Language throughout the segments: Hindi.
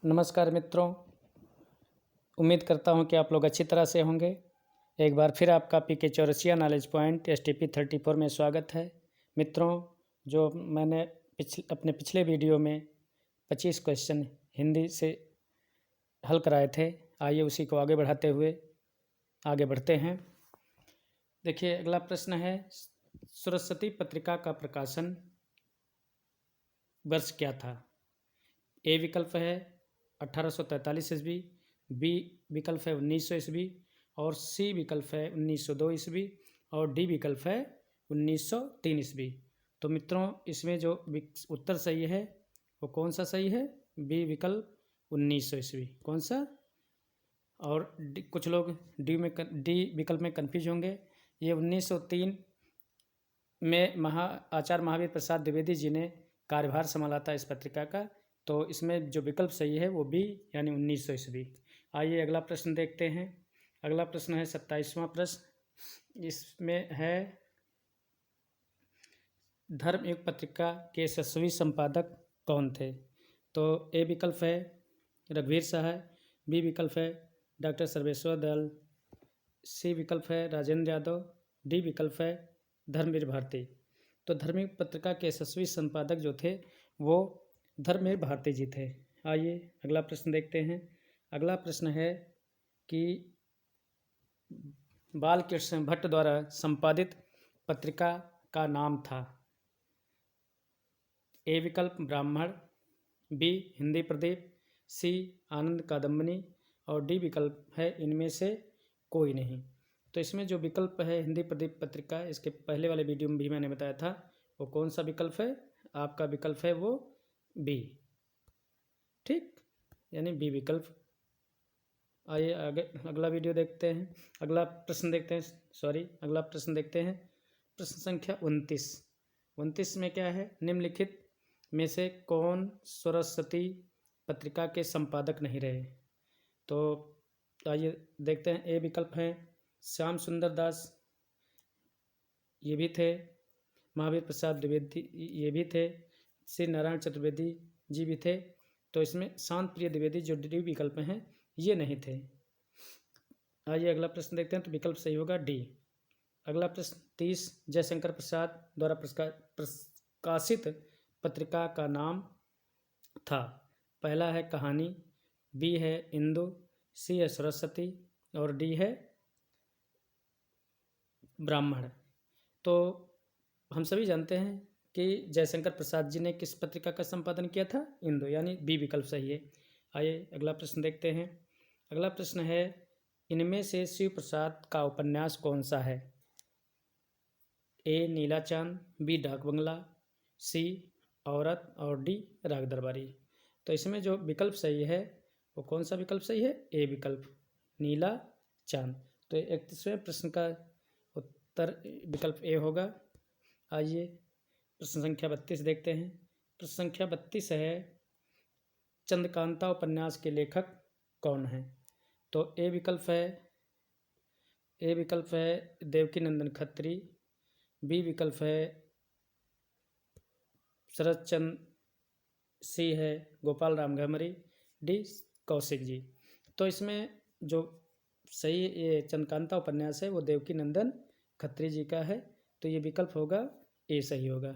नमस्कार मित्रों, उम्मीद करता हूं कि आप लोग अच्छी तरह से होंगे। एक बार फिर आपका पीके चौरसिया नॉलेज पॉइंट STP 34 में स्वागत है। मित्रों, जो मैंने अपने पिछले वीडियो में 25 क्वेश्चन हिंदी से हल कराए थे, आइए उसी को आगे बढ़ाते हुए आगे बढ़ते हैं। देखिए, अगला प्रश्न है, सरस्वती पत्रिका का प्रकाशन वर्ष क्या था? ए विकल्प है 1843 ईस्वी, बी विकल्प है 1900 ईस्वी, और सी विकल्प है 1902 ईस्वी, और डी विकल्प है 1903 ईस्वी। तो मित्रों, इसमें जो उत्तर सही है वो कौन सा सही है? बी विकल्प 1900 ईस्वी। कौन सा? और कुछ लोग डी विकल्प में कन्फ्यूज होंगे। ये 1903 में आचार्य महावीर प्रसाद द्विवेदी जी ने कार्यभार संभाला था इस पत्रिका का। तो इसमें जो विकल्प सही है वो बी यानी 1900 ईस्वी। आइए अगला प्रश्न देखते हैं। अगला प्रश्न है 27वां प्रश्न। इसमें है, धर्मयुग पत्रिका के यशस्वी संपादक कौन थे? तो ए विकल्प है रघुवीर सहाय, बी विकल्प है डॉक्टर सर्वेश्वर दयाल, सी विकल्प है राजेंद्र यादव, डी विकल्प है धर्मवीर भारती। तो धर्मयुग पत्रिका के यशस्वी संपादक जो थे वो धर्मवीर भारती जी थे। आइए अगला प्रश्न देखते हैं। अगला प्रश्न है कि बालकृष्ण भट्ट द्वारा संपादित पत्रिका का नाम था। ए विकल्प ब्राह्मण, बी हिंदी प्रदीप, सी आनंद कादम्बनी, और डी विकल्प है इनमें से कोई नहीं। तो इसमें जो विकल्प है हिंदी प्रदीप पत्रिका, इसके पहले वाले वीडियो में भी मैंने बताया था, वो कौन सा विकल्प है? आपका विकल्प है वो बी, ठीक, यानी बी विकल्प। आइए आगे अगला वीडियो देखते हैं। अगला प्रश्न देखते हैं, अगला प्रश्न देखते हैं। प्रश्न संख्या 29 में क्या है? निम्नलिखित में से कौन सरस्वती पत्रिका के संपादक नहीं रहे? तो आइए देखते हैं। ए विकल्प है श्याम सुंदर दास, ये भी थे। महावीर प्रसाद द्विवेदी, ये भी थे। श्री नारायण चतुर्वेदी जी भी थे। तो इसमें शांत प्रिय द्विवेदी जो डी विकल्प हैं ये नहीं थे। आइए अगला प्रश्न देखते हैं। तो विकल्प सही होगा डी। अगला प्रश्न 30, जयशंकर प्रसाद द्वारा प्रकाशित पत्रिका का नाम था। पहला है कहानी, बी है इंदु, सी है सरस्वती, और डी है ब्राह्मण। तो हम सभी जानते हैं कि जयशंकर प्रसाद जी ने किस पत्रिका का संपादन किया था? इंदु, यानी बी विकल्प सही है। आइए अगला प्रश्न देखते हैं। अगला प्रश्न है, इनमें से शिव प्रसाद का उपन्यास कौन सा है? ए नीला चांद, बी डाक बंगला, सी औरत, और डी राग दरबारी। तो इसमें जो विकल्प सही है वो कौन सा विकल्प सही है? ए विकल्प नीला चांद। तो 31वें प्रश्न का उत्तर विकल्प ए होगा। आइए प्रश्न संख्या 32 देखते हैं। प्रश्न संख्या 32 है, चंद्रकांता उपन्यास के लेखक कौन हैं? तो ए विकल्प है देवकी नंदन खत्री, बी विकल्प है शरद चंद्र, सी है गोपाल राम घमरी, डी कौशिक जी। तो इसमें जो सही ये चंद्रकांता उपन्यास है वो देवकी नंदन खत्री जी का है। तो ये विकल्प होगा ए सही होगा।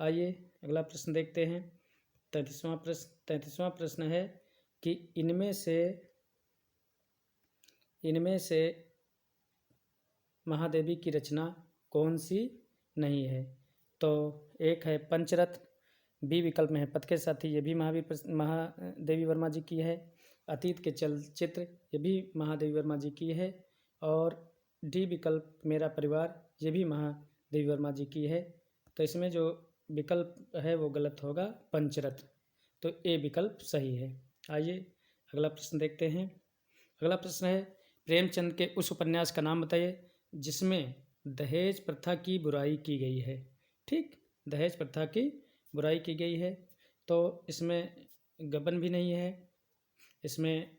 आइए अगला प्रश्न देखते हैं। 33वां प्रश्न है कि इनमें से महादेवी की रचना कौन सी नहीं है? तो एक है पंचरथ, बी विकल्प में है पथ के साथी, ये भी महादेवी वर्मा जी की है। अतीत के चलचित्र, ये भी महादेवी वर्मा जी की है। और डी विकल्प मेरा परिवार, ये भी महादेवी वर्मा जी की है। तो इसमें जो विकल्प है वो गलत होगा, पंचरथ। तो ए विकल्प सही है। आइए अगला प्रश्न देखते हैं। अगला प्रश्न है, प्रेमचंद के उस उपन्यास का नाम बताइए जिसमें दहेज प्रथा की बुराई की गई है। ठीक, दहेज प्रथा की बुराई की गई है। तो इसमें गबन भी नहीं है, इसमें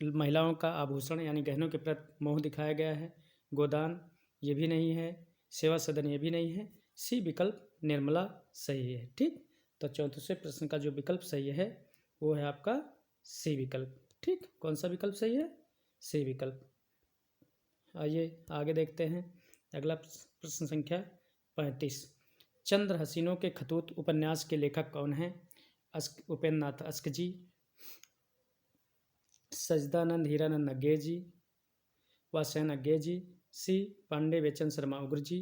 महिलाओं का आभूषण यानी गहनों के प्रति मोह दिखाया गया है। गोदान ये भी नहीं है, सेवा सदन ये भी नहीं है। सी विकल्प निर्मला सही है। ठीक, तो 34वें प्रश्न का जो विकल्प सही है वो है आपका सी विकल्प। ठीक, कौन सा विकल्प सही है? सी विकल्प। आइए आगे देखते हैं। अगला प्रश्न संख्या 35। चंद्र हसीनों के खतूत उपन्यास के लेखक कौन हैं? उपेंद्र नाथ अस्क जी, सजदानंद हीरानंद अज्ञे जी, वासैन अज्ञे जी, सी पांडे बेचन शर्मा उग्र जी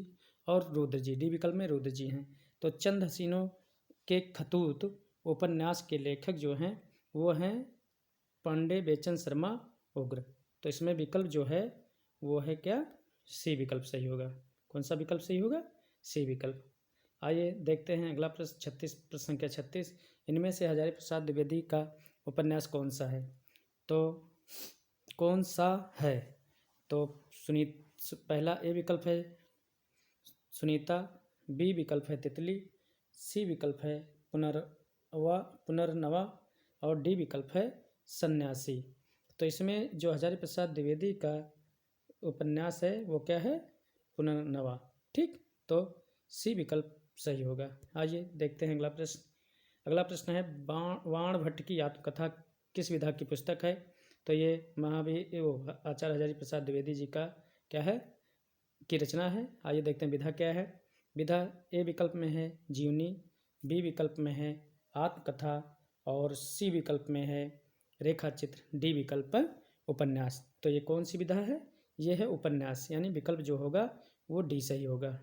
और रुद्र जी। डी विकल्प में रुद्र जी हैं। तो चंद हसीनों के खतूत उपन्यास के लेखक जो हैं वो हैं पांडे बेचन शर्मा उग्र। तो इसमें विकल्प जो है वो है क्या? सी विकल्प सही होगा। कौन सा विकल्प सही होगा? सी विकल्प। आइए देखते हैं अगला प्रश्न 36, प्रश्न संख्या 36। इनमें से हजारी प्रसाद द्विवेदी का उपन्यास कौन सा है? तो कौन सा है? तो पहला ए विकल्प है सुनीता, बी विकल्प है तितली, सी विकल्प है पुनर्नवा और डी विकल्प है सन्यासी। तो इसमें जो हजारी प्रसाद द्विवेदी का उपन्यास है वो क्या है? पुनर्नवा। ठीक, तो सी विकल्प सही होगा। आइए देखते हैं अगला प्रश्न। अगला प्रश्न है वाण भट्ट की आत्मकथा किस विधा की पुस्तक है? तो ये महावीर आचार्य हजारी प्रसाद द्विवेदी जी का क्या है की रचना है। आइए देखते हैं विधा क्या है। विधा ए विकल्प में है जीवनी, बी विकल्प में है आत्मकथा और सी विकल्प में है रेखा चित्र, डी विकल्प उपन्यास। तो ये कौन सी विधा है? ये है उपन्यास, यानी विकल्प जो होगा वो डी सही होगा।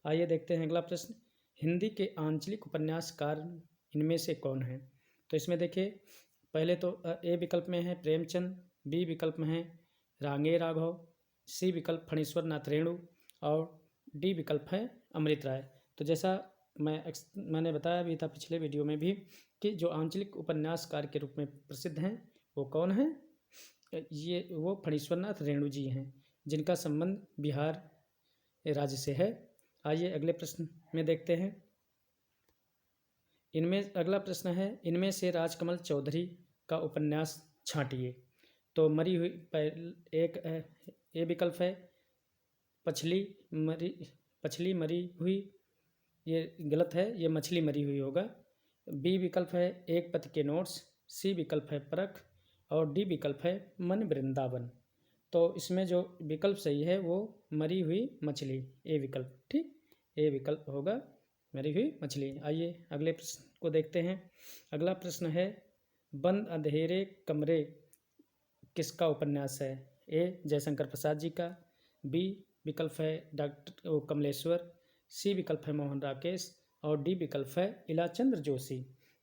आइए देखते हैं अगला प्रश्न। हिंदी के आंचलिक उपन्यासकार इनमें से कौन है? तो इसमें देखिए पहले तो ए विकल्प में है प्रेमचंद, बी विकल्प में है रांगे राघव, सी विकल्प फणीश्वर नाथ रेणु और डी विकल्प है अमृत राय। तो जैसा मैंने बताया भी था पिछले वीडियो में भी कि जो आंचलिक उपन्यासकार के रूप में प्रसिद्ध हैं वो कौन है? ये वो फणीश्वर नाथ रेणु जी हैं, जिनका संबंध बिहार राज्य से है। आइए अगले प्रश्न में देखते हैं। अगला प्रश्न है इनमें से राजकमल चौधरी का उपन्यास छांटिए। तो मरी हुई एक ए विकल्प है पछली मरी हुई, ये गलत है, ये मछली मरी हुई होगा। बी विकल्प है एक पति के नोट्स, सी विकल्प है परख और डी विकल्प है मन वृंदावन। तो इसमें जो विकल्प सही है वो मरी हुई मछली, ए विकल्प। ठीक, ए विकल्प होगा मरी हुई मछली। आइए अगले प्रश्न को देखते हैं। अगला प्रश्न है बंद अंधेरे कमरे किसका उपन्यास है? ए जयशंकर प्रसाद जी का, बी विकल्प है डॉक्टर कमलेश्वर, सी विकल्प है मोहन राकेश और डी विकल्प है इलाचंद्र जोशी।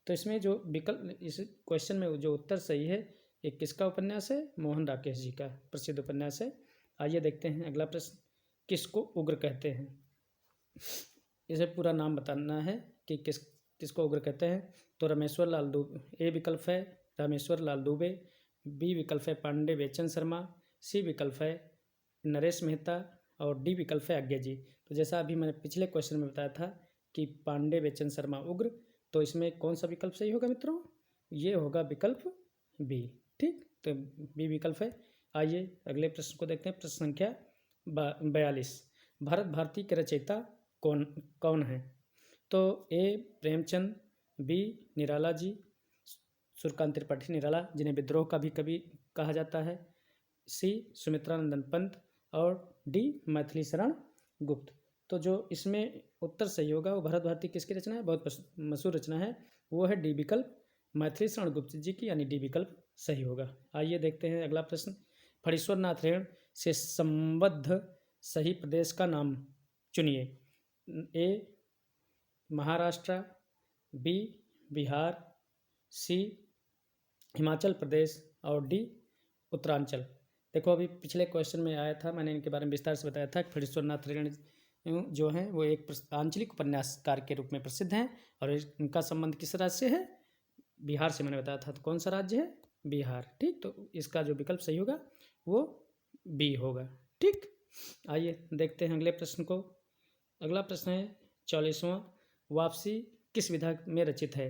तो इसमें जो विकल्प इस क्वेश्चन में जो उत्तर सही है ये किसका उपन्यास है? मोहन राकेश जी का प्रसिद्ध उपन्यास है। आइए देखते हैं अगला प्रश्न। किसको उग्र कहते हैं? इसे पूरा नाम बताना है कि किसको उग्र कहते हैं। तो रामेश्वर लाल दुबे ए विकल्प है रामेश्वर लाल दुबे, बी विकल्प है पांडे बेचन शर्मा, सी विकल्प है नरेश मेहता और डी विकल्प है अज्ञे जी। तो जैसा अभी मैंने पिछले क्वेश्चन में बताया था कि पांडे बेचन शर्मा उग्र, तो इसमें कौन सा विकल्प सही होगा मित्रों? ये होगा विकल्प बी। ठीक, तो बी विकल्प है। आइए अगले प्रश्न को देखते हैं। प्रश्न संख्या 42। भारत भारती के रचयिता कौन है? तो ए प्रेमचंद, बी निराला जी, सूर्यकांत त्रिपाठी निराला जिन्हें विद्रोह का भी कवि कहा जाता है, सी सुमित्रानंदन पंत और डी मैथिली शरण गुप्त। तो जो इसमें उत्तर सही होगा वो भारत भारती किसकी रचना है? बहुत मशहूर रचना है, वो है डी विकल्प मैथिली शरण गुप्त जी की, यानी डी विकल्प सही होगा। आइए देखते हैं अगला प्रश्न। फणीश्वर नाथ रेण से संबद्ध सही प्रदेश का नाम चुनिए। ए महाराष्ट्र, बी बिहार, सी हिमाचल प्रदेश और डी उत्तरांचल। देखो अभी पिछले क्वेश्चन में आया था, मैंने इनके बारे में विस्तार से बताया था कि फणीश्वर नाथ रेण जो हैं वो एक आंचलिक उपन्यासकार के रूप में प्रसिद्ध हैं और इनका संबंध किस राज्य से है? बिहार से। मैंने बताया था, तो कौन सा राज्य है? बिहार। ठीक, तो इसका जो विकल्प सही होगा वो बी होगा। ठीक, आइए देखते हैं अगले प्रश्न को। अगला प्रश्न है 44वां। वापसी किस विधा में रचित है?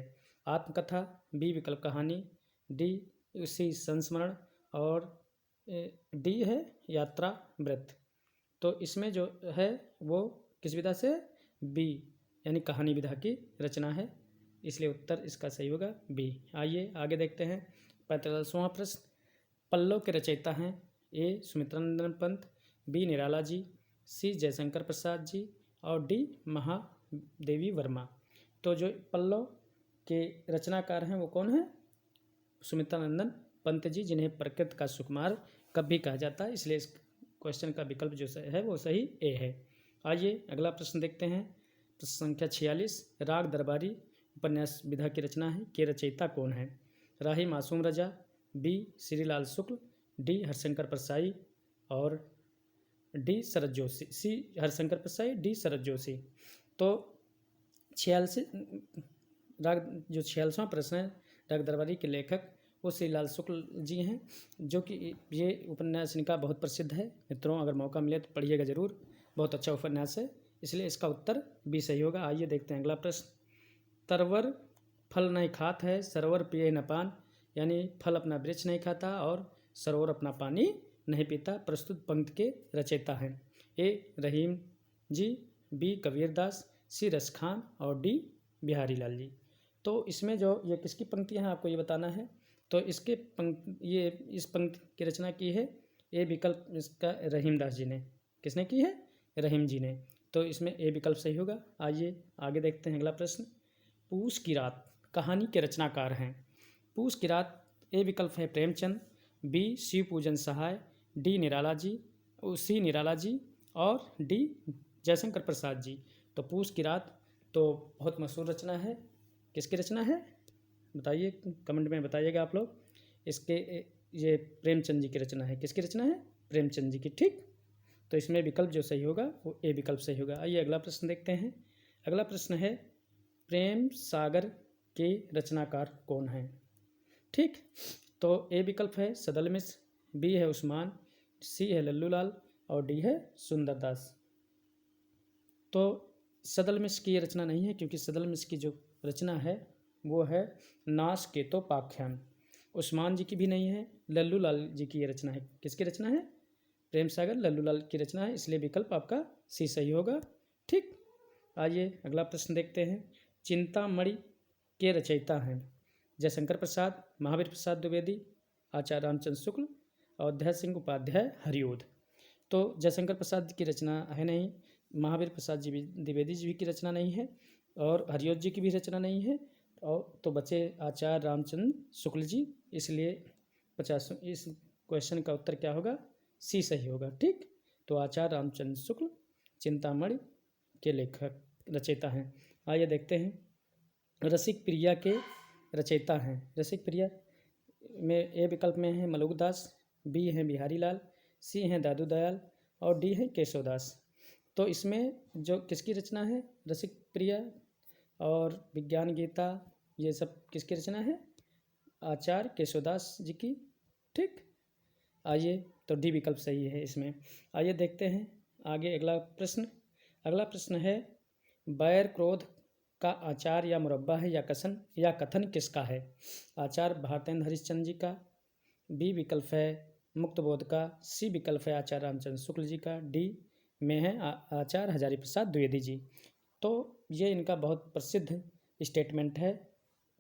आत्मकथा, बी विकल्प कहानी, डी सी संस्मरण और डी है यात्रा वृत्त। तो इसमें जो है वो किस विधा से? बी यानी कहानी विधा की रचना है। इसलिए उत्तर इसका सही होगा बी। आइए आगे देखते हैं 45वां प्रश्न। पल्लव के रचयिता हैं ए सुमित्रानंदन पंत, बी निराला जी, सी जयशंकर प्रसाद जी और डी महादेवी वर्मा। तो जो पल्लव के रचनाकार हैं वो कौन है? सुमित्रानंदन पंत जी, जिन्हें प्रकृति का सुकुमार कवि भी कहा जाता है, इसलिए इस क्वेश्चन का विकल्प जो है वो सही ए है। आइए अगला प्रश्न देखते हैं। प्रश्न संख्या 46। राग दरबारी उपन्यास विधा की रचना है के रचयिता कौन है? राही मासूम रजा, बी श्रीलाल शुक्ल, डी हरशंकर परसाई और डी शरद जोशी। सी हरशंकर परसाई, डी शरद जोशी। तो 46 राग जो 46वां प्रश्न है, राग दरबारी के लेखक वो श्रीलाल शुक्ल जी हैं, जो कि ये उपन्यास इनका बहुत प्रसिद्ध है। मित्रों अगर मौका मिले तो पढ़िएगा ज़रूर, बहुत अच्छा उपन्यास है, इसलिए इसका उत्तर बी सही होगा। आइए देखते हैं अगला प्रश्न। तरवर फल नहीं खात है, सरोवर पिए न पान, यानी फल अपना वृक्ष नहीं खाता और सरोवर अपना पानी नहीं पीता। प्रस्तुत पंक्ति के रचयिता हैं ए रहीम जी, बी कबीर दास, सी रस खान और डी बिहारी लाल जी। तो इसमें जो ये किसकी पंक्तियाँ हैं आपको ये बताना है। तो इसके इस पंक्ति की रचना की है ए विकल्प इसका रहीम दास जी ने। किसने की है? रहीम जी ने। तो इसमें ए विकल्प सही होगा। आइए आगे देखते हैं अगला प्रश्न। पूस की रात कहानी के रचनाकार हैं। पूस की रात ए विकल्प है प्रेमचंद, बी शिव पूजन सहाय, डी निराला जी, सी निराला जी और डी जयशंकर प्रसाद जी। तो पूस की रात तो बहुत मशहूर रचना है। किसकी रचना है बताइए, कमेंट में बताइएगा आप लोग। इसके ये प्रेमचंद जी की रचना है। किसकी रचना है? प्रेमचंद जी की। ठीक, तो इसमें विकल्प जो सही होगा वो ए विकल्प सही होगा। आइए अगला प्रश्न देखते हैं। अगला प्रश्न है प्रेम सागर के रचनाकार कौन हैं? ठीक, तो ए विकल्प है सदल मिश्र, बी है उस्मान, सी है लल्लू लाल और डी है सुंदरदास। तो सदल मिश्र की ये रचना नहीं है, क्योंकि सदल मिश्र की जो रचना है वो है नाश केतोपाख्यान। उस्मान जी की भी नहीं है, लल्लू लाल जी की ये रचना है। किसकी रचना है? प्रेम सागर लल्लू लाल की रचना है, इसलिए विकल्प आपका सी सही होगा। ठीक, आइए अगला प्रश्न देखते हैं। चिंतामणि के रचयिता हैं जयशंकर प्रसाद, महावीर प्रसाद द्विवेदी, आचार्य रामचंद्र शुक्ल और अध्याय सिंह उपाध्याय हरिओध। तो जयशंकर प्रसाद की रचना है नहीं, महावीर प्रसाद जी भी द्विवेदी जी की रचना नहीं है और हरिओध जी की भी रचना नहीं है, और तो बचे आचार्य रामचंद्र शुक्ल जी, इसलिए 50 इस क्वेश्चन का उत्तर क्या होगा? सी सही होगा। ठीक, तो आचार्य रामचंद्र शुक्ल चिंतामणि के लेखक रचयिता हैं। आइए देखते हैं। रसिक प्रिया के रचयिता हैं। रसिक प्रिया में ए विकल्प में है मलुकदास, बी हैं बिहारी लाल, सी हैं दादू दयाल और डी है केशवदास। तो इसमें जो किसकी रचना है? रसिक प्रिया और विज्ञान गीता, ये सब किसकी रचना है? आचार्य केशवदास जी की। ठीक, आइए तो डी विकल्प सही है इसमें। आइए देखते हैं आगे अगला प्रश्न। अगला प्रश्न है बैर क्रोध का आचार या मुरब्बा है या कथन किसका है? आचार्य भारतेंद्र हरिश्चंद्र जी का, बी विकल्प है मुक्त बोध का, सी विकल्प है आचार्य रामचंद्र शुक्ल जी का, डी में है आचार्य हजारी प्रसाद द्विवेदी जी। तो ये इनका बहुत प्रसिद्ध स्टेटमेंट है।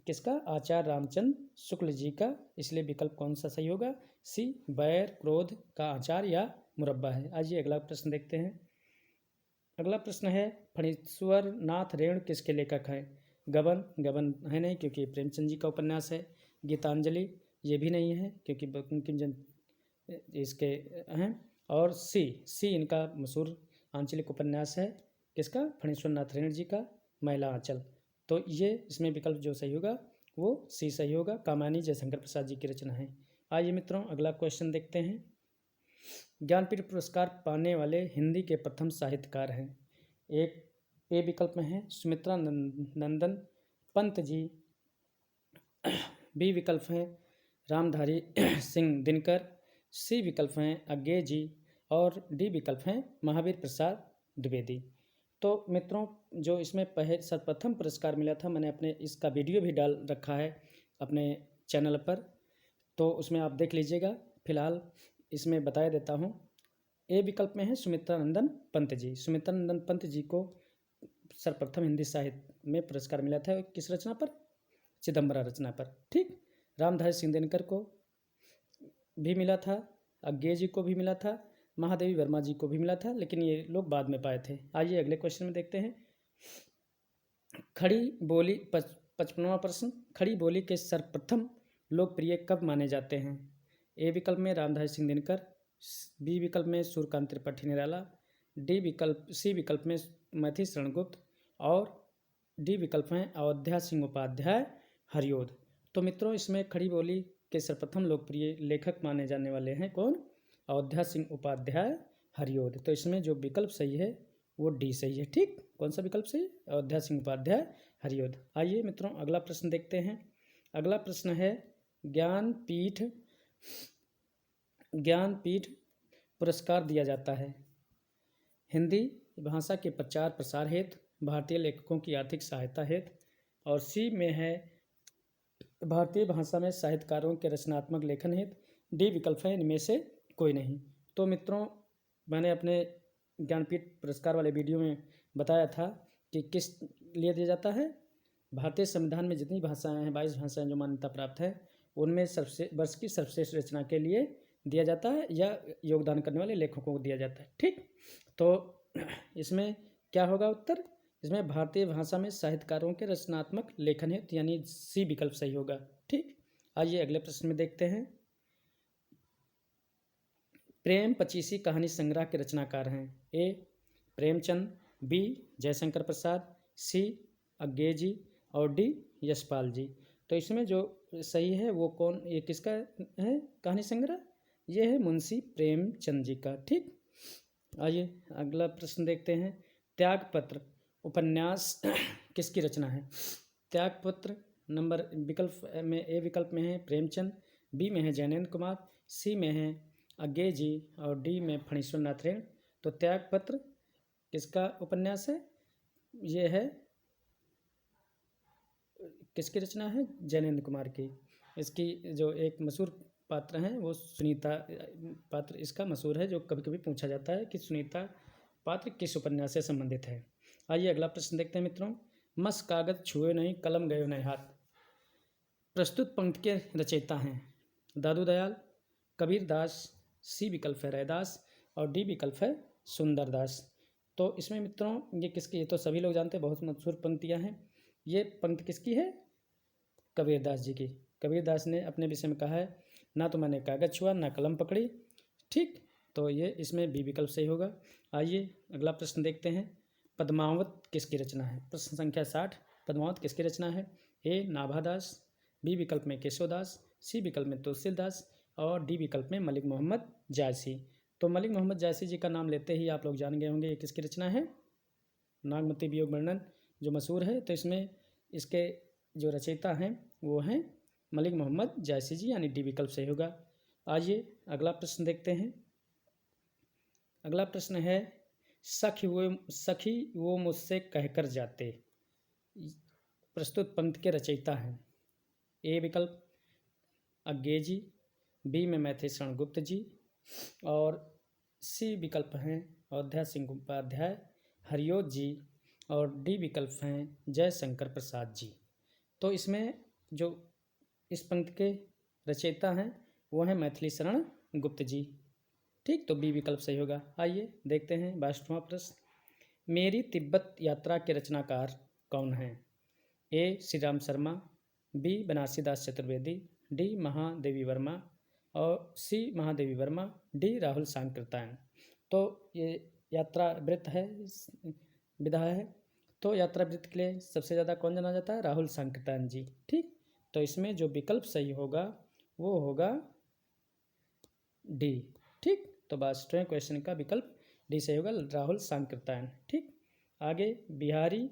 किसका? आचार्य रामचंद्र शुक्ल जी का, इसलिए विकल्प कौन सा सही होगा? सी बैर क्रोध का आचार या मुरब्बा है। आइए अगला प्रश्न देखते हैं। अगला प्रश्न है फणीश्वर नाथ रेणु किसके लेखक हैं? गबन है नहीं, क्योंकि प्रेमचंद जी का उपन्यास है। गीतांजलि ये भी नहीं है, क्योंकि बंकिम इसके हैं। और सी इनका मशहूर आंचलिक उपन्यास है। किसका? फणीश्वर नाथ रेणु जी का महिला आंचल। तो ये इसमें विकल्प जो सही होगा वो सी सही होगा। कामायनी जयशंकर प्रसाद जी की रचना है। आइए मित्रों अगला क्वेश्चन देखते हैं। ज्ञानपीठ पुरस्कार पाने वाले हिंदी के प्रथम साहित्यकार हैं। एक ए विकल्प में है सुमित्रा नंदन पंत जी, बी विकल्प हैं रामधारी सिंह दिनकर, सी विकल्प हैं अज्ञे जी और डी विकल्प हैं महावीर प्रसाद द्विवेदी। तो मित्रों जो इसमें सर्वप्रथम पुरस्कार मिला था, मैंने अपने इसका वीडियो भी डाल रखा है अपने चैनल पर, तो उसमें आप देख लीजिएगा। फिलहाल इसमें बताया देता हूँ। ए विकल्प में है सुमित्रा नंदन पंत जी। सुमित्रा नंदन पंत जी को सर्वप्रथम हिंदी साहित्य में पुरस्कार मिला था किस रचना पर? चिदम्बरा रचना पर। ठीक, रामधारी सिंह दिनकर को भी मिला था, अज्ञे जी को भी मिला था, महादेवी वर्मा जी को भी मिला था, लेकिन ये लोग बाद में पाए थे। आइए अगले क्वेश्चन में देखते हैं। खड़ी बोली 55वां प्रश्न, खड़ी बोली के सर्वप्रथम लोकप्रिय कब माने जाते हैं? ए विकल्प में रामधारी सिंह दिनकर, बी विकल्प में सूर्यकांत त्रिपाठी निराला, सी विकल्प में मैथिली शरण गुप्त और डी विकल्प में अयोध्या सिंह उपाध्याय हरिओद। तो मित्रों इसमें खड़ी बोली के सर्वप्रथम लोकप्रिय लेखक माने जाने वाले हैं कौन? अयोध्या सिंह उपाध्याय हरिओद। तो इसमें जो विकल्प सही है वो डी सही है। ठीक, कौन सा विकल्प सही? अयोध्या सिंह उपाध्याय हरिओद। आइए मित्रों अगला प्रश्न देखते हैं। अगला प्रश्न है ज्ञानपीठ पुरस्कार दिया जाता है हिंदी भाषा के प्रचार प्रसार हेतु, भारतीय लेखकों की आर्थिक सहायता हेतु, और सी में है भारतीय भाषा में साहित्यकारों के रचनात्मक लेखन हेतु, डी विकल्प है इनमें से कोई नहीं। तो मित्रों मैंने अपने ज्ञानपीठ पुरस्कार वाले वीडियो में बताया था कि किस लिए दिया जाता है। भारतीय संविधान में जितनी भाषाएं हैं 22 भाषाएं जो मान्यता प्राप्त है उनमें वर्ष की सर्वश्रेष्ठ रचना के लिए दिया जाता है या योगदान करने वाले लेखकों को दिया जाता है। ठीक, तो इसमें क्या होगा उत्तर? इसमें भारतीय भाषा में साहित्यकारों के रचनात्मक लेखन है, यानी सी विकल्प सही होगा। ठीक, आइए अगले प्रश्न में देखते हैं। प्रेम पचीसी कहानी संग्रह के रचनाकार हैं? ए प्रेमचंद, बी जयशंकर प्रसाद, सी अज्ञे जी और डी यशपाल जी। तो इसमें जो सही है वो कौन, ये किसका है कहानी संग्रह? ये है मुंशी प्रेमचंद जी का। ठीक, आइए अगला प्रश्न देखते हैं। त्यागपत्र उपन्यास किसकी रचना है? त्यागपत्र नंबर विकल्प में ए विकल्प में है प्रेमचंद, बी में है जैनेन्द्र कुमार, सी में है अज्ञे जी और डी में फणीश्वर नाथ रेण। तो त्यागपत्र किसका उपन्यास है? ये है किसकी रचना है? जैनेन्द्र कुमार की। इसकी जो एक मशहूर पात्र हैं वो सुनीता पात्र इसका मशहूर है, जो कभी कभी पूछा जाता है कि सुनीता पात्र किस उपन्यास से संबंधित है। आइए अगला प्रश्न देखते हैं मित्रों। मस कागज छुए नहीं कलम गए नहीं हाथ, प्रस्तुत पंक्ति के रचयिता हैं दादू दयाल, कबीर दास, सी विकल्प है रैदास और डी विकल्प है सुंदरदास। तो इसमें मित्रों ये किसकी, ये तो सभी लोग जानते हैं, बहुत मशहूर पंक्तियाँ हैं। ये पंक्ति किसकी है? कबीर दास जी की। कबीर दास ने अपने विषय में कहा है ना तो मैंने कागज छुआ ना कलम पकड़ी। ठीक, तो ये इसमें बी विकल्प सही होगा। आइए अगला प्रश्न देखते हैं। पद्मावत किसकी रचना है? प्रश्न संख्या 60, पद्मावत किसकी रचना है? ए नाभादास, बी विकल्प में केशवदास, सी विकल्प में तुलसीदास और डी विकल्प में मलिक मोहम्मद जायसी। तो मलिक मोहम्मद जायसी जी का नाम लेते ही आप लोग जान गए होंगे ये किसकी रचना है? नागमती वियोग वर्णन जो मशहूर है। तो इसमें इसके जो रचयिता हैं वो हैं मलिक मोहम्मद जायसी जी, यानी डी विकल्प सही होगा। आइए अगला प्रश्न देखते हैं। अगला प्रश्न है सखी वो मुझसे कहकर जाते, प्रस्तुत पंक्ति के रचयिता हैं ए विकल्प अज्ञे जी, बी में मैथिली शरण गुप्त जी और सी विकल्प हैं अयोध्या सिंह उपाध्याय हरिओद जी और डी विकल्प हैं जयशंकर प्रसाद जी। तो इसमें जो इस पंक्ति के रचयिता हैं वो हैं मैथिली शरण गुप्त जी। ठीक, तो बी विकल्प सही होगा। आइए देखते हैं 22वां प्रश्न। मेरी तिब्बत यात्रा के रचनाकार कौन हैं? ए श्री राम शर्मा, बी बनारसी दास चतुर्वेदी, डी महादेवी वर्मा और सी महादेवी वर्मा, डी राहुल सांकृत्यायन। तो ये यात्रा वृत्त है, विधा है। तो यात्रा वृत्त के लिए सबसे ज़्यादा कौन जाना जाता है? राहुल सांकृत्यायन जी। ठीक, तो इसमें जो विकल्प सही होगा वो होगा डी। ठीक, तो 22वें क्वेश्चन का विकल्प डी सही होगा, राहुल सांकृत्यायन। ठीक, आगे बिहारी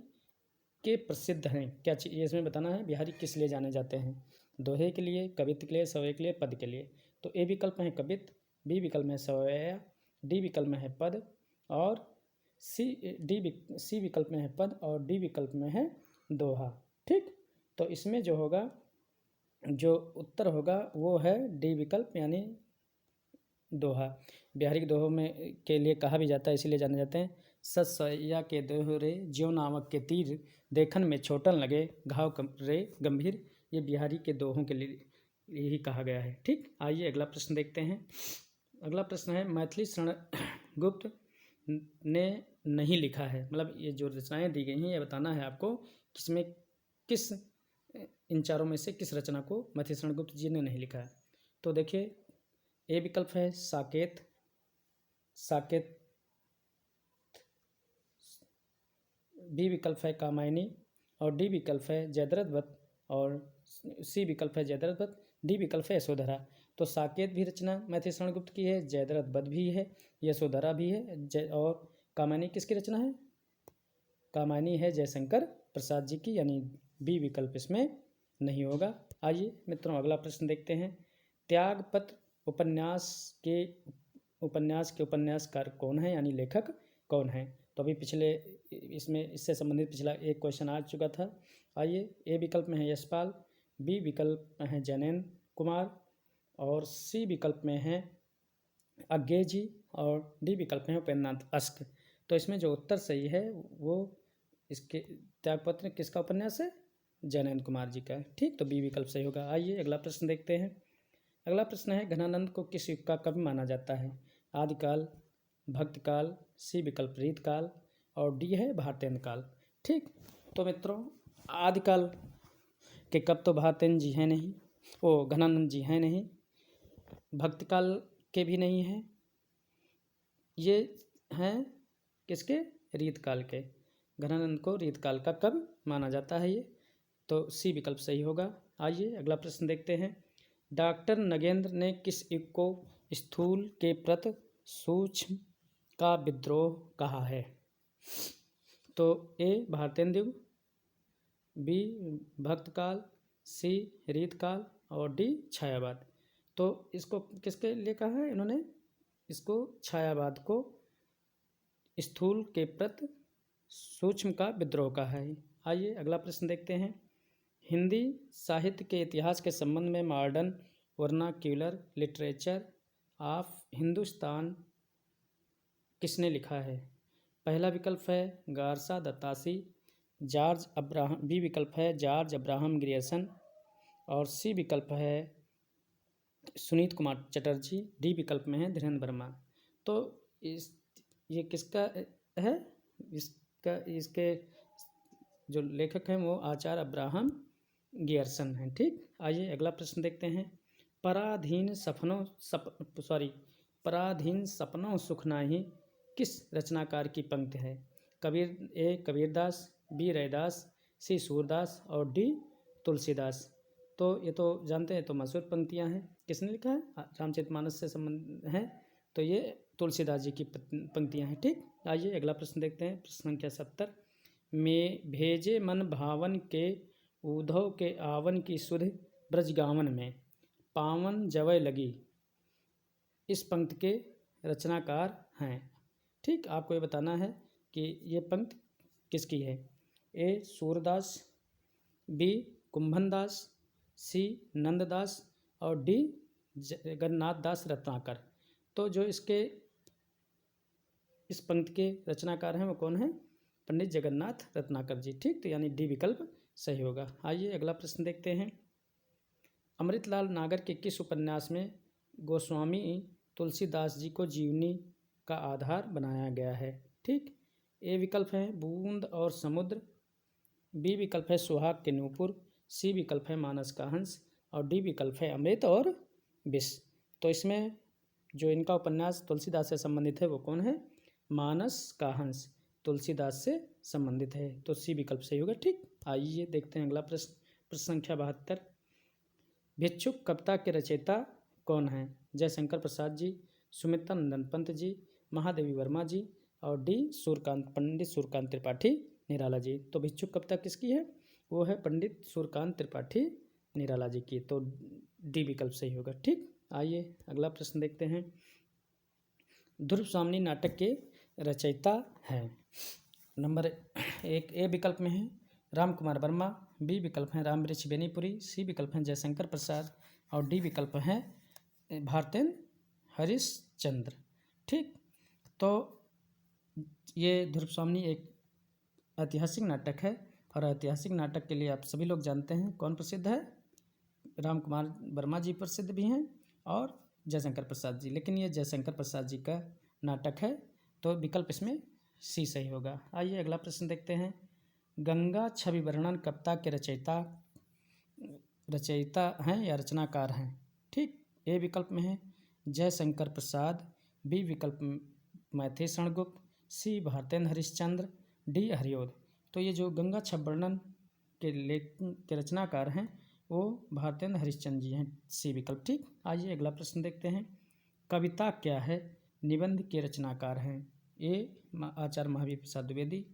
के प्रसिद्ध हैं क्या चीज़, ये इसमें बताना है। बिहारी किस लिए जाने जाते हैं? दोहे के लिए, कवित्व के लिए, सवय के लिए, पद के लिए। तो ए विकल्प में है कवित्व, बी विकल्प में है सवय, डी विकल्प में है पद और सी विकल्प में है पद और डी विकल्प में है दोहा। ठीक, तो इसमें जो होगा, जो उत्तर होगा वो है डी विकल्प, यानी दोहा। बिहारी के दोहों में के लिए कहा भी जाता है, इसीलिए जाने जाते हैं। सतसैया के दोहरे ज्यों नामक के तीर, देखन में छोटन लगे घाव रे गंभीर। ये बिहारी के दोहों के लिए यही कहा गया है। ठीक, आइए अगला प्रश्न देखते हैं। अगला प्रश्न है, मैथिली शरण गुप्त ने नहीं लिखा है, मतलब ये जो रचनाएं दी गई हैं ये बताना है आपको किसमें किस इन चारों में से किस रचना को मैथिली शरण गुप्त जी ने नहीं लिखा है। तो देखिए, ए विकल्प है साकेत, बी विकल्प है कामायनी, और डी विकल्प है जयद्रथ वध, और सी विकल्प है जयद्रथ वध, डी विकल्प है यशोधरा। तो साकेत भी रचना मैथिली शरण गुप्त की है, जयद्रथ वध भी है, यशोधरा भी है, और कामायनी किसकी रचना है? कामायनी है जयशंकर प्रसाद जी की, यानी बी विकल्प इसमें नहीं होगा। आइए मित्रों अगला प्रश्न देखते हैं। त्यागपत्र उपन्यास के उपन्यासकार कौन है, यानी लेखक कौन है? तो अभी पिछले इसमें इससे संबंधित पिछला एक क्वेश्चन आ चुका था। आइए, ए विकल्प में है यशपाल, बी विकल्प में है जैनेन्द्र कुमार, और सी विकल्प में है अज्ञे जी, और डी विकल्प में है उपेन्द्रनाथ अश्क। तो इसमें जो उत्तर सही है वो इसके त्यागपत्र किसका उपन्यास है? जैनेन्द्र कुमार जी का। ठीक, तो बी विकल्प सही होगा। आइए अगला प्रश्न देखते हैं। अगला प्रश्न है, घनानंद को किस युग का कवि माना जाता है? आदिकाल, भक्तकाल, सी विकल्प रीतकाल, और डी है भारतेंद्र काल। ठीक, तो मित्रों आदिकाल के कवि तो भारतेंद्र जी हैं नहीं, वो घनानंद जी हैं नहीं, भक्तकाल के भी नहीं हैं, ये हैं किसके? रीतकाल के। घनानंद को रीतकाल का कवि माना जाता है ये, तो सी विकल्प सही होगा। आइए अगला प्रश्न देखते हैं। डॉक्टर नगेंद्र ने किस युग को स्थूल के प्रति सूक्ष्म का विद्रोह कहा है? तो ए भारतेंद्र युग, बी भक्तकाल, सी रीतकाल, और डी छायावाद। तो इसको किसके लिए कहा है इन्होंने? इसको छायावाद को स्थूल के प्रति सूक्ष्म का विद्रोह कहा है। आइए अगला प्रश्न देखते हैं। हिंदी साहित्य के इतिहास के संबंध में modern vernacular literature of Hindustan किसने लिखा है? पहला विकल्प है गारसा दत्तासी, जॉर्ज अब्राहम, बी विकल्प है जॉर्ज अब्राहम ग्रियर्सन, और सी विकल्प है सुनीत कुमार चटर्जी, डी विकल्प में है धीरेन्द्र वर्मा। तो ये किसका है? इसके जो लेखक हैं वो आचार्य अब्राहम गियर्सन हैं। ठीक, आइए अगला प्रश्न देखते हैं। पराधीन सपनों सुख नाही किस रचनाकार की पंक्ति है? कबीरदास, बी रैदास, सी सूरदास, और डी तुलसीदास। तो ये तो जानते हैं, तो मशहूर पंक्तियां हैं। किसने लिखा है? रामचरितमानस से संबंध है, तो ये तुलसीदास जी की पंक्तियां हैं। ठीक, आइए अगला प्रश्न देखते हैं। प्रश्न संख्या 70। में भेजे मन भावन के उद्धव के आवन की सुध ब्रजगावन में पावन जवय लगी, इस पंक्ति के रचनाकार हैं। ठीक, आपको ये बताना है कि ये पंक्ति किसकी है। ए सूरदास, बी कुंभनदास, सी नंददास, और डी जगन्नाथ दास रत्नाकर। तो जो इस पंक्ति के रचनाकार हैं वो कौन है? पंडित जगन्नाथ रत्नाकर जी। ठीक, तो यानी डी विकल्प सही होगा। आइए अगला प्रश्न देखते हैं। अमृतलाल नागर के किस उपन्यास में गोस्वामी तुलसीदास जी को जीवनी का आधार बनाया गया है? ठीक, ए विकल्प है बूंद और समुद्र, बी विकल्प है सुहाग के नूपुर, सी विकल्प है मानस का हंस, और डी विकल्प है अमृत और विष। तो इसमें जो इनका उपन्यास तुलसीदास से संबंधित है वो कौन है? मानस का हंस तुलसीदास से संबंधित है, तो सी विकल्प सही होगा। ठीक, आइए देखते हैं अगला प्रश्न। प्रश्न संख्या 72। भिक्षुक कविता के रचयिता कौन हैं? जयशंकर प्रसाद जी, सुमित्रा नंदन पंत जी, महादेवी वर्मा जी, और डी पंडित सूर्यकांत त्रिपाठी निराला जी। तो भिक्षुक कविता किसकी है? वो है पंडित सूर्यकांत त्रिपाठी निराला जी की, तो डी विकल्प सही होगा। ठीक, आइए अगला प्रश्न देखते हैं। ध्रुव स्वामिनी नाटक के रचयिता हैं। नंबर 1 ए विकल्प में है राम कुमार वर्मा, बी विकल्प हैं रामवृक्ष बेनीपुरी, सी विकल्प हैं जयशंकर प्रसाद, और डी विकल्प हैं भारतेंद्र हरिश्चंद्र। ठीक, तो ये ध्रुव स्वामिनी एक ऐतिहासिक नाटक है और ऐतिहासिक नाटक के लिए आप सभी लोग जानते हैं कौन प्रसिद्ध है, राम कुमार वर्मा जी प्रसिद्ध भी हैं और जयशंकर प्रसाद जी, लेकिन ये जयशंकर प्रसाद जी का नाटक है, तो विकल्प इसमें सी सही होगा। आइए अगला प्रश्न देखते हैं। गंगा छवि वर्णन कविता के रचयिता हैं या रचनाकार हैं? ठीक, ए विकल्प में है जयशंकर प्रसाद, बी विकल्प मैथिली शरणगुप्त, सी भारतेंद्र हरिश्चंद्र, डी हरिओद। तो ये जो गंगा छवि वर्णन के रचनाकार हैं वो भारतेंद्र हरिश्चंद्र जी हैं, सी विकल्प। ठीक, आइए अगला प्रश्न देखते हैं। कविता क्या है निबंध के रचनाकार हैं? ए आचार्य महावीर प्रसाद द्विवेदी,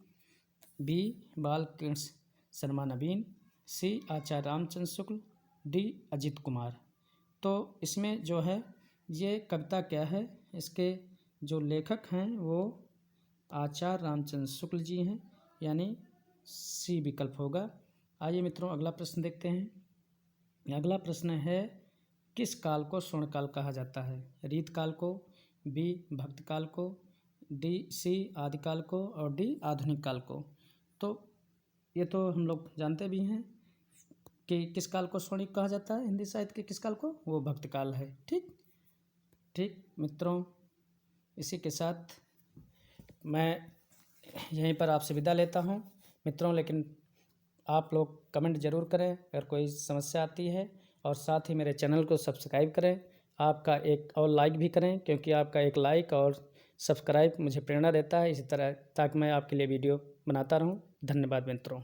बी बालकृष्ण शर्मा नवीन, सी आचार्य रामचंद्र शुक्ल, डी अजित कुमार। तो इसमें जो है ये कविता क्या है, इसके जो लेखक हैं वो आचार्य रामचंद्र शुक्ल जी हैं, यानी सी विकल्प होगा। आइए मित्रों अगला प्रश्न देखते हैं। अगला प्रश्न है किस काल को स्वर्णकाल कहा जाता है? रीतकाल को, बी भक्तकाल को, डी सी आदिकाल को और डी आधुनिक काल को। तो ये तो हम लोग जानते भी हैं कि किस काल को स्वर्णिक कहा जाता है हिंदी साहित्य के किस काल को, वो भक्तकाल है। ठीक मित्रों, इसी के साथ मैं यहीं पर आपसे विदा लेता हूं मित्रों, लेकिन आप लोग कमेंट ज़रूर करें अगर कोई समस्या आती है, और साथ ही मेरे चैनल को सब्सक्राइब करें। आपका एक और लाइक भी करें, क्योंकि आपका एक लाइक और सब्सक्राइब मुझे प्रेरणा देता है इसी तरह, ताकि मैं आपके लिए वीडियो बनाता रहूं। धन्यवाद मित्रों।